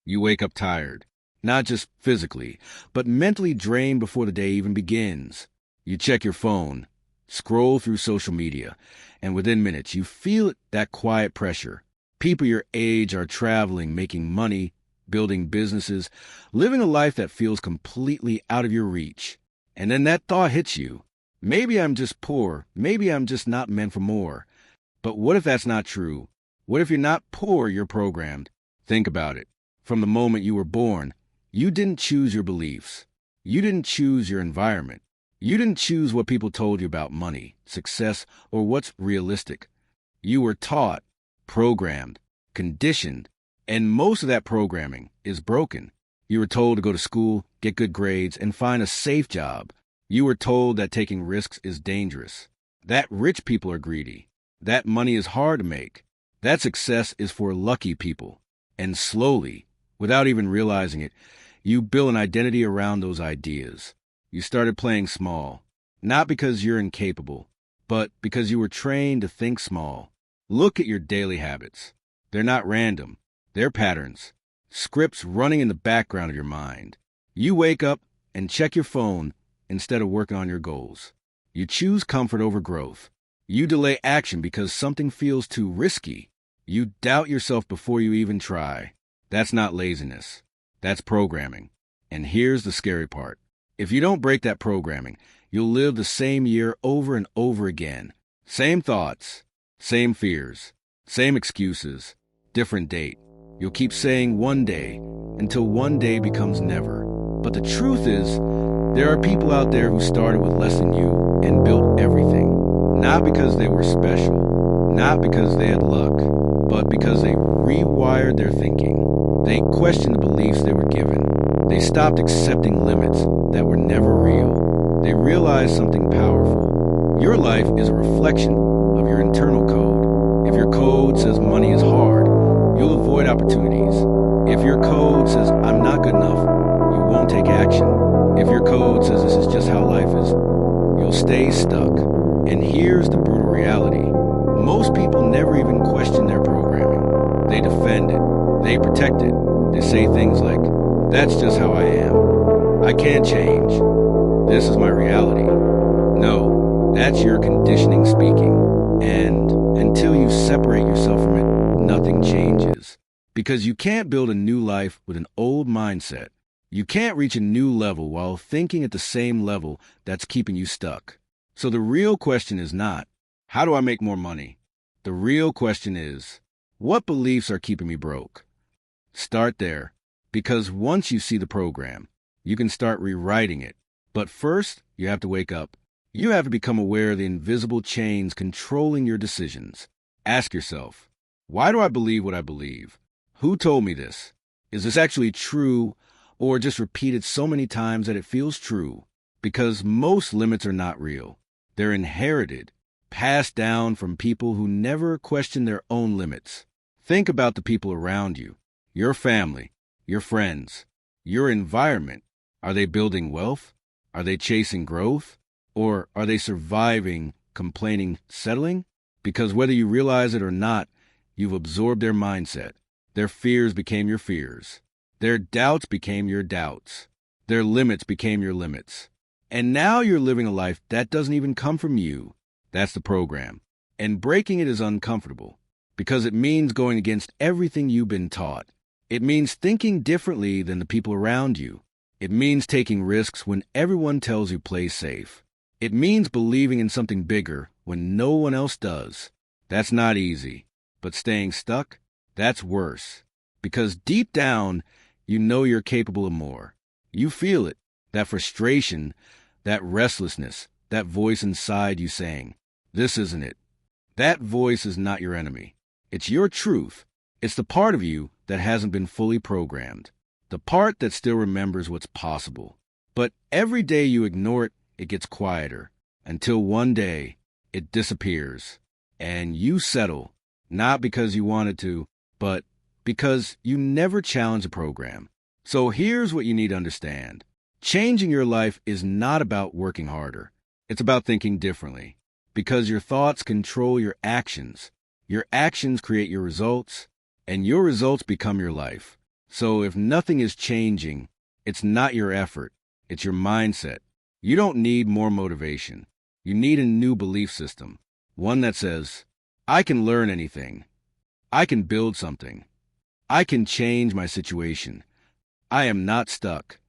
You wake up tired, not just physically, but mentally drained before the day even begins. You check your phone, scroll through social media, and within minutes you feel that quiet pressure. People your age are traveling, making money, building businesses, living a life that feels completely out of your reach. And then that thought hits you. Maybe I'm just poor. Maybe I'm just not meant for more. But what if that's not true? What if you're not poor, you're programmed? Think about it. From the moment you were born, you didn't choose your beliefs. You didn't choose your environment. You didn't choose what people told you about money, success, or what's realistic. You were taught, programmed, conditioned, and most of that programming is broken. You were told to go to school, get good grades, and find a safe job. You were told that taking risks is dangerous, that rich people are greedy, that money is hard to make, that success is for lucky people. And slowly, without even realizing it, you build an identity around those ideas. You started playing small, not because you're incapable, but because you were trained to think small. Look at your daily habits. They're not random. They're patterns, scripts running in the background of your mind. You wake up and check your phone instead of working on your goals. You choose comfort over growth. You delay action because something feels too risky. You doubt yourself before you even try. That's not laziness. That's programming. And here's the scary part. If you don't break that programming, you'll live the same year over and over again. Same thoughts, same fears, same excuses, different date. You'll keep saying one day until one day becomes never. But the truth is, there are people out there who started with less than you and built everything. Not because they were special, not because they had luck, but because they rewired their thinking. They questioned the beliefs they were given. They stopped accepting limits that were never real. They realized something powerful. Your life is a reflection of your internal code. If your code says money is hard, you'll avoid opportunities. If your code says I'm not good enough, you won't take action. If your code says this is just how life is, you'll stay stuck. And here's the brutal reality. Most people never even question their programming. They defend it. They protect it. They say things like, that's just how I am. I can't change. This is my reality. No, that's your conditioning speaking. And until you separate yourself from it, nothing changes. Because you can't build a new life with an old mindset. You can't reach a new level while thinking at the same level that's keeping you stuck. So the real question is not, how do I make more money? The real question is, what beliefs are keeping me broke? Start there, because once you see the program, you can start rewriting it. But first, you have to wake up. You have to become aware of the invisible chains controlling your decisions. Ask yourself, why do I believe what I believe? Who told me this? Is this actually true, or just repeated so many times that it feels true? Because most limits are not real. They're inherited, passed down from people who never question their own limits. Think about the people around you, your family, your friends, your environment. Are they building wealth? Are they chasing growth? Or are they surviving, complaining, settling? Because whether you realize it or not, you've absorbed their mindset. Their fears became your fears. Their doubts became your doubts. Their limits became your limits. And now you're living a life that doesn't even come from you. That's the program. And breaking it is uncomfortable because it means going against everything you've been taught. It means thinking differently than the people around you. It means taking risks when everyone tells you play safe. It means believing in something bigger when no one else does. That's not easy. But staying stuck, that's worse. Because deep down, you know you're capable of more. You feel it, that frustration, that restlessness, that voice inside you saying, this isn't it. That voice is not your enemy. It's your truth. It's the part of you that hasn't been fully programmed. The part that still remembers what's possible. But every day you ignore it, it gets quieter. Until one day, it disappears. And you settle, not because you wanted to, but because you never challenge the program. So here's what you need to understand. Changing your life is not about working harder. It's about thinking differently. Because your thoughts control your actions. Your actions create your results, and your results become your life. So if nothing is changing, it's not your effort, it's your mindset. You don't need more motivation. You need a new belief system, one that says, I can learn anything. I can build something. I can change my situation. I am not stuck.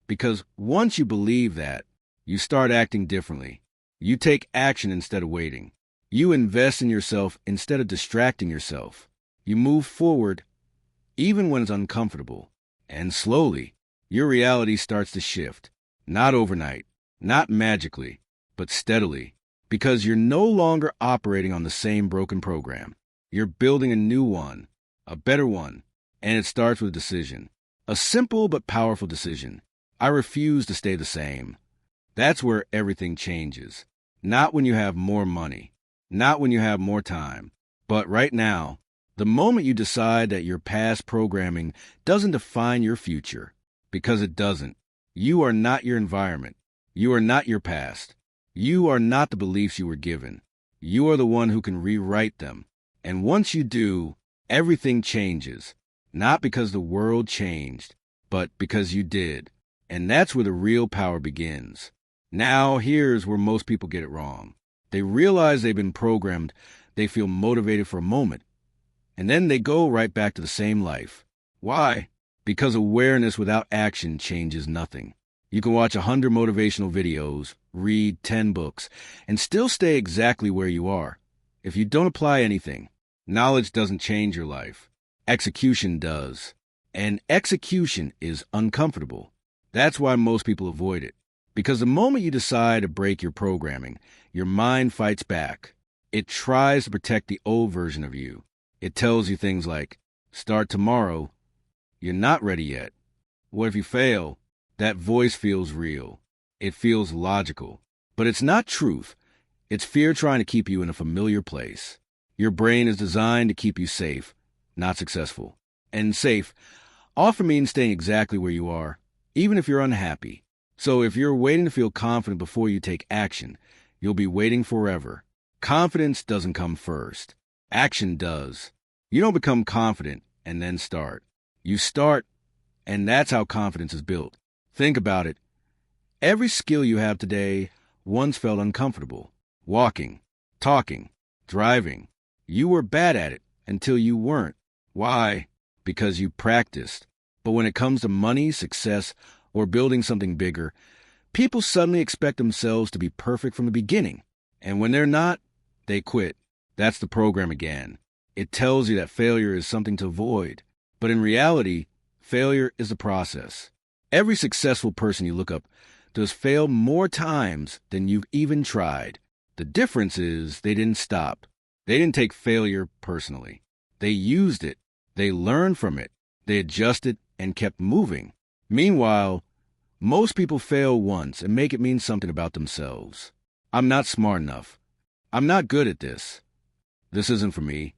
Because once you believe that, you start acting differently. You take action instead of waiting. You invest in yourself instead of distracting yourself. You move forward even when it's uncomfortable. And slowly, your reality starts to shift. Not overnight, not magically, but steadily. Because you're no longer operating on the same broken program. You're building a new one, a better one. And it starts with a decision. A simple but powerful decision. I refuse to stay the same. That's where everything changes. Not when you have more money. Not when you have more time. But right now, the moment you decide that your past programming doesn't define your future. Because it doesn't. You are not your environment. You are not your past. You are not the beliefs you were given. You are the one who can rewrite them. And once you do, everything changes. Not because the world changed, but because you did. And that's where the real power begins. Now, here's where most people get it wrong. They realize they've been programmed, they feel motivated for a moment, and then they go right back to the same life. Why? Because awareness without action changes nothing. You can watch 100 motivational videos, read 10 books, and still stay exactly where you are. If you don't apply anything, knowledge doesn't change your life. Execution does. And execution is uncomfortable. That's why most people avoid it. Because the moment you decide to break your programming, your mind fights back. It tries to protect the old version of you. It tells you things like, start tomorrow. You're not ready yet. What if you fail? That voice feels real. It feels logical. But it's not truth. It's fear trying to keep you in a familiar place. Your brain is designed to keep you safe, not successful. And safe often means staying exactly where you are, even if you're unhappy. So if you're waiting to feel confident before you take action, you'll be waiting forever. Confidence doesn't come first. Action does. You don't become confident and then start. You start, and that's how confidence is built. Think about it. Every skill you have today once felt uncomfortable. Walking, talking, driving. You were bad at it until you weren't. Why? Because you practiced. But when it comes to money, success, or building something bigger, people suddenly expect themselves to be perfect from the beginning. And when they're not, they quit. That's the program again. It tells you that failure is something to avoid. But in reality, failure is the process. Every successful person you look up does fail more times than you've even tried. The difference is they didn't stop. They didn't take failure personally. They used it. They learned from it. They adjusted and kept moving. Meanwhile, most people fail once and make it mean something about themselves. I'm not smart enough. I'm not good at this. This isn't for me.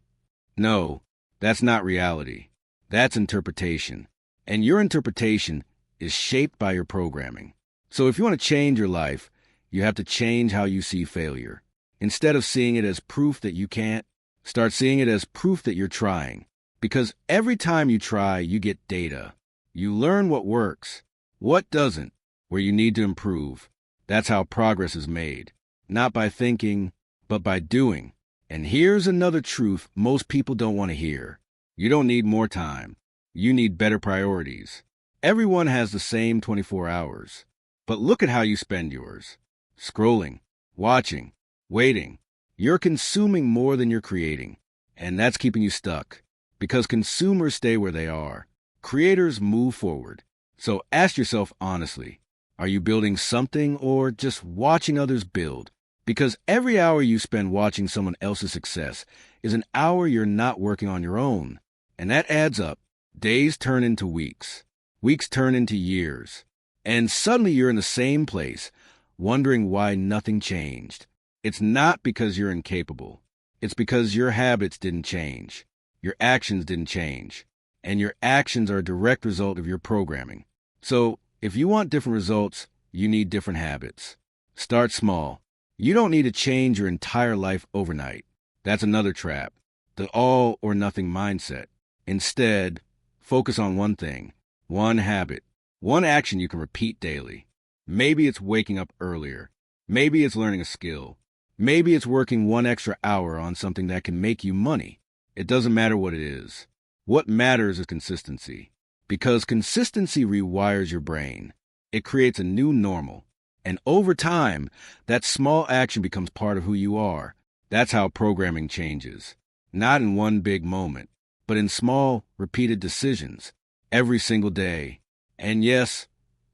No, that's not reality. That's interpretation. And your interpretation is shaped by your programming. So if you want to change your life, you have to change how you see failure. Instead of seeing it as proof that you can't, start seeing it as proof that you're trying. Because every time you try, you get data. You learn what works, what doesn't, where you need to improve. That's how progress is made. Not by thinking, but by doing. And here's another truth most people don't want to hear. You don't need more time. You need better priorities. Everyone has the same 24 hours. But look at how you spend yours. Scrolling, watching, waiting. You're consuming more than you're creating. And that's keeping you stuck. Because consumers stay where they are. Creators move forward. So ask yourself honestly, are you building something or just watching others build? Because every hour you spend watching someone else's success is an hour you're not working on your own. And that adds up. Days turn into weeks. Weeks turn into years. And suddenly you're in the same place, wondering why nothing changed. It's not because you're incapable. It's because your habits didn't change. Your actions didn't change. And your actions are a direct result of your programming. So, if you want different results, you need different habits. Start small. You don't need to change your entire life overnight. That's another trap. The all or nothing mindset. Instead, Focus on one thing, one habit, one action you can repeat daily. Maybe it's waking up earlier. Maybe it's learning a skill. Maybe it's working one extra hour on something that can make you money. It doesn't matter what it is. What matters is consistency. Because consistency rewires your brain. It creates a new normal. And over time, that small action becomes part of who you are. That's how programming changes. Not in one big moment, but in small, repeated decisions, every single day. And yes,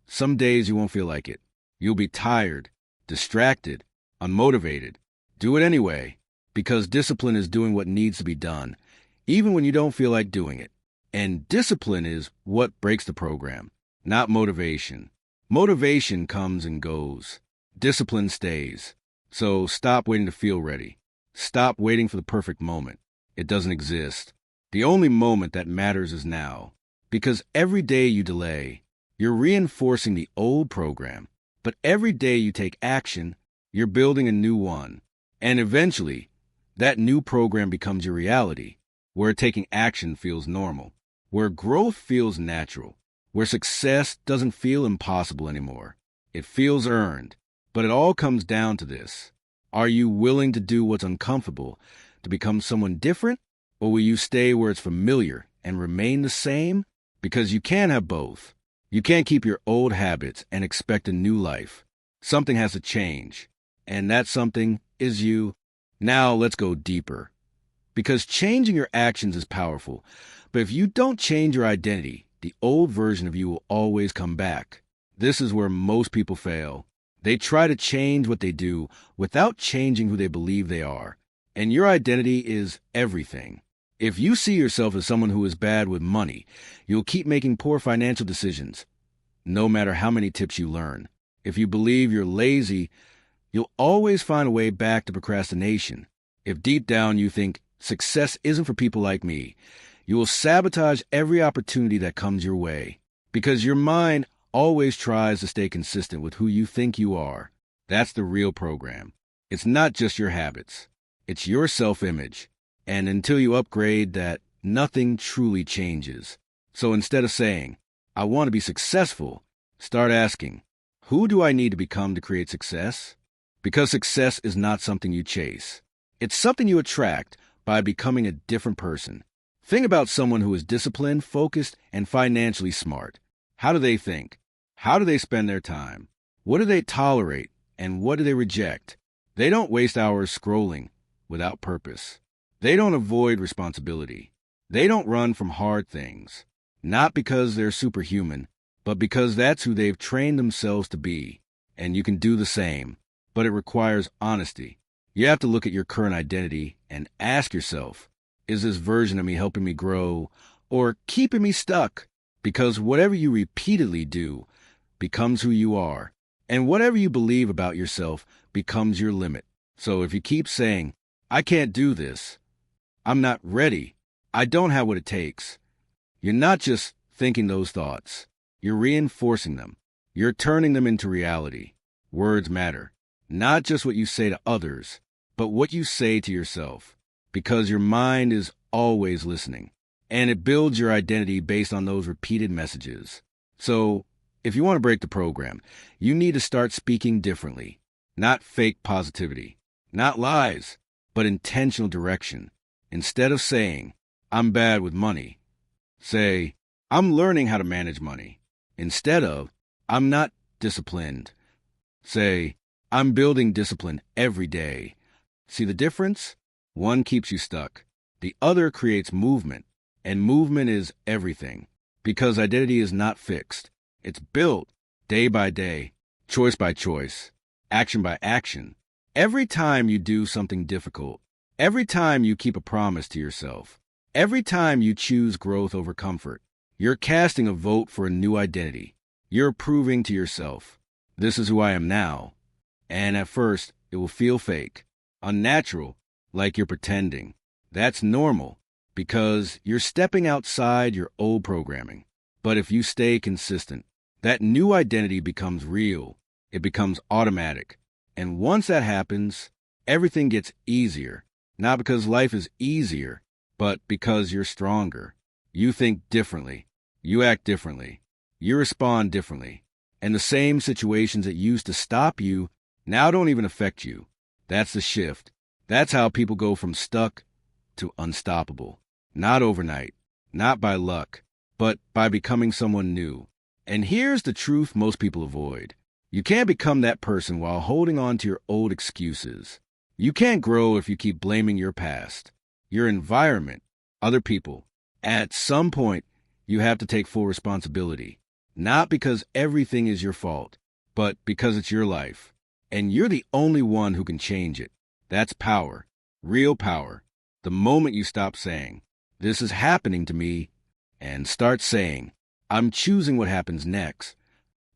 some days you won't feel like it. You'll be tired, distracted, unmotivated. Do it anyway, because discipline is doing what needs to be done, even when you don't feel like doing it. And discipline is what breaks the program, not motivation. Motivation comes and goes. Discipline stays. So stop waiting to feel ready. Stop waiting for the perfect moment. It doesn't exist. The only moment that matters is now. Because every day you delay, you're reinforcing the old program. But every day you take action, you're building a new one. And eventually, that new program becomes your reality, where taking action feels normal, where growth feels natural, where success doesn't feel impossible anymore. It feels earned. But it all comes down to this. Are you willing to do what's uncomfortable to become someone different? Or will you stay where it's familiar and remain the same? Because you can't have both. You can't keep your old habits and expect a new life. Something has to change. And that something is you. Now let's go deeper. Because changing your actions is powerful. But if you don't change your identity, the old version of you will always come back. This is where most people fail. They try to change what they do without changing who they believe they are. And your identity is everything. If you see yourself as someone who is bad with money, you'll keep making poor financial decisions, no matter how many tips you learn. If you believe you're lazy, you'll always find a way back to procrastination. If deep down you think success isn't for people like me, you will sabotage every opportunity that comes your way. Because your mind always tries to stay consistent with who you think you are. That's the real program. It's not just your habits. It's your self-image. And until you upgrade that, nothing truly changes. So instead of saying, I want to be successful, start asking, who do I need to become to create success? Because success is not something you chase. It's something you attract by becoming a different person. Think about someone who is disciplined, focused, and financially smart. How do they think? How do they spend their time? What do they tolerate? And what do they reject? They don't waste hours scrolling without purpose. They don't avoid responsibility. They don't run from hard things. Not because they're superhuman, but because that's who they've trained themselves to be. And you can do the same. But it requires honesty. You have to look at your current identity and ask yourself, is this version of me helping me grow or keeping me stuck? Because whatever you repeatedly do becomes who you are. And whatever you believe about yourself becomes your limit. So if you keep saying, I can't do this, I'm not ready, I don't have what it takes, you're not just thinking those thoughts. You're reinforcing them. You're turning them into reality. Words matter. Not just what you say to others, but what you say to yourself. Because your mind is always listening. And it builds your identity based on those repeated messages. So, if you want to break the program, you need to start speaking differently. Not fake positivity. Not lies, but intentional direction. Instead of saying, I'm bad with money, say, I'm learning how to manage money. Instead of, I'm not disciplined, say, I'm building discipline every day. See the difference? One keeps you stuck. The other creates movement. And movement is everything. Because identity is not fixed. It's built day by day, choice by choice, action by action. Every time you do something difficult, every time you keep a promise to yourself, every time you choose growth over comfort, you're casting a vote for a new identity. You're proving to yourself, this is who I am now. And at first, it will feel fake, unnatural, like you're pretending. That's normal, because you're stepping outside your old programming. But if you stay consistent, that new identity becomes real. It becomes automatic. And once that happens, everything gets easier. Not because life is easier, but because you're stronger. You think differently. You act differently. You respond differently. And the same situations that used to stop you now don't even affect you. That's the shift. That's how people go from stuck to unstoppable. Not overnight, not by luck, but by becoming someone new. And here's the truth most people avoid. You can't become that person while holding on to your old excuses. You can't grow if you keep blaming your past, your environment, other people. At some point, you have to take full responsibility. Not because everything is your fault, but because it's your life. And you're the only one who can change it. That's power, real power. The moment you stop saying, "This is happening to me," and start saying, "I'm choosing what happens next."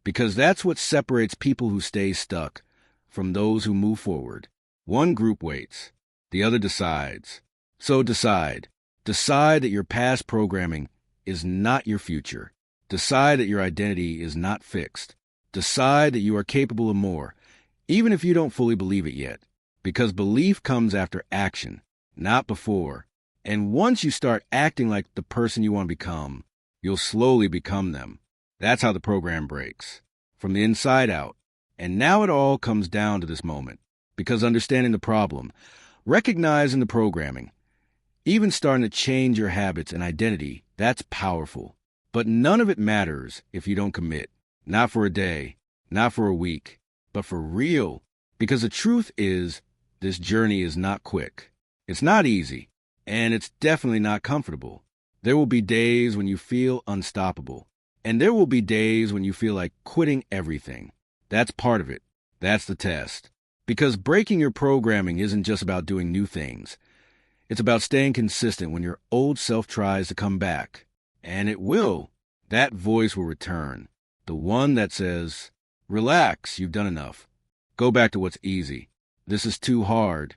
Because that's what separates people who stay stuck from those who move forward. One group waits, the other decides. So decide. Decide that your past programming is not your future. Decide that your identity is not fixed. Decide that you are capable of more, even if you don't fully believe it yet. Because belief comes after action, not before. And once you start acting like the person you want to become, you'll slowly become them. That's how the program breaks, from the inside out. And now it all comes down to this moment. Because understanding the problem, recognizing the programming, even starting to change your habits and identity, that's powerful. But none of it matters if you don't commit. Not for a day, not for a week, but for real. Because the truth is, this journey is not quick. It's not easy, and it's definitely not comfortable. There will be days when you feel unstoppable, and there will be days when you feel like quitting everything. That's part of it. That's the test. Because breaking your programming isn't just about doing new things. It's about staying consistent when your old self tries to come back. And it will. That voice will return. The one that says, "Relax, you've done enough. Go back to what's easy. This is too hard."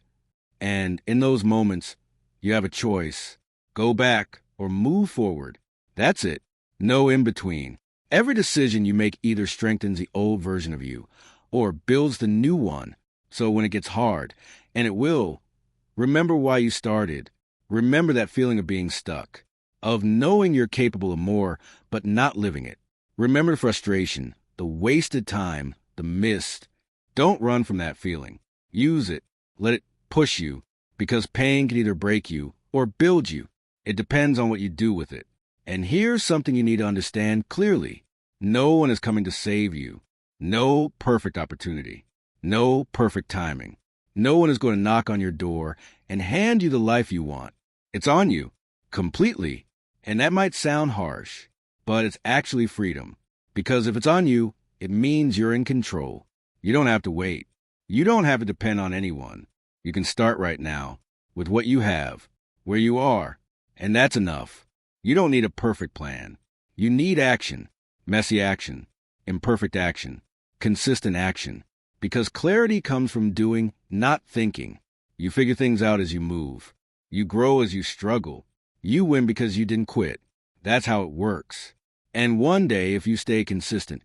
And in those moments, you have a choice. Go back or move forward. That's it. No in between. Every decision you make either strengthens the old version of you or builds the new one. So when it gets hard, and it will, remember why you started. Remember that feeling of being stuck, of knowing you're capable of more, but not living it. Remember the frustration, the wasted time, the missed. Don't run from that feeling. Use it. Let it push you, because pain can either break you or build you. It depends on what you do with it. And here's something you need to understand clearly. No one is coming to save you. No perfect opportunity. No perfect timing. No one is going to knock on your door and hand you the life you want. It's on you, completely. And that might sound harsh, but it's actually freedom. Because if it's on you, it means you're in control. You don't have to wait. You don't have to depend on anyone. You can start right now with what you have, where you are, and that's enough. You don't need a perfect plan. You need action, messy action, imperfect action, consistent action. Because clarity comes from doing, not thinking. You figure things out as you move. You grow as you struggle. You win because you didn't quit. That's how it works. And one day, if you stay consistent,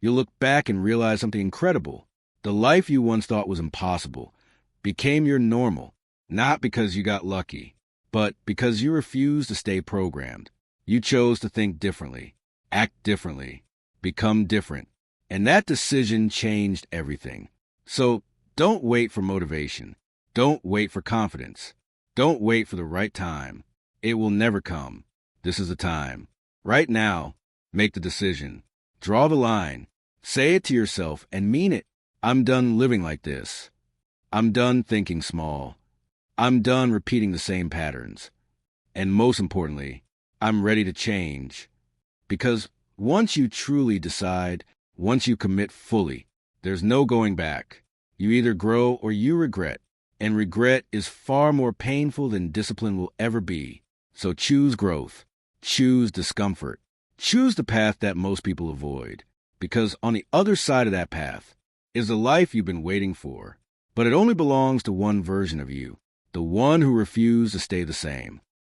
you'll look back and realize something incredible. The life you once thought was impossible became your normal, not because you got lucky, but because you refused to stay programmed. You chose to think differently, act differently, become different. And that decision changed everything. So don't wait for motivation. Don't wait for confidence. Don't wait for the right time. It will never come. This is the time. Right now, make the decision. Draw the line. Say it to yourself and mean it. I'm done living like this. I'm done thinking small. I'm done repeating the same patterns. And most importantly, I'm ready to change. Because once you truly decide, once you commit fully, there's no going back. You either grow or you regret. And regret is far more painful than discipline will ever be. So choose growth. Choose discomfort. Choose the path that most people avoid. Because on the other side of that path is the life you've been waiting for. But it only belongs to one version of you, the one who refused to stay the same.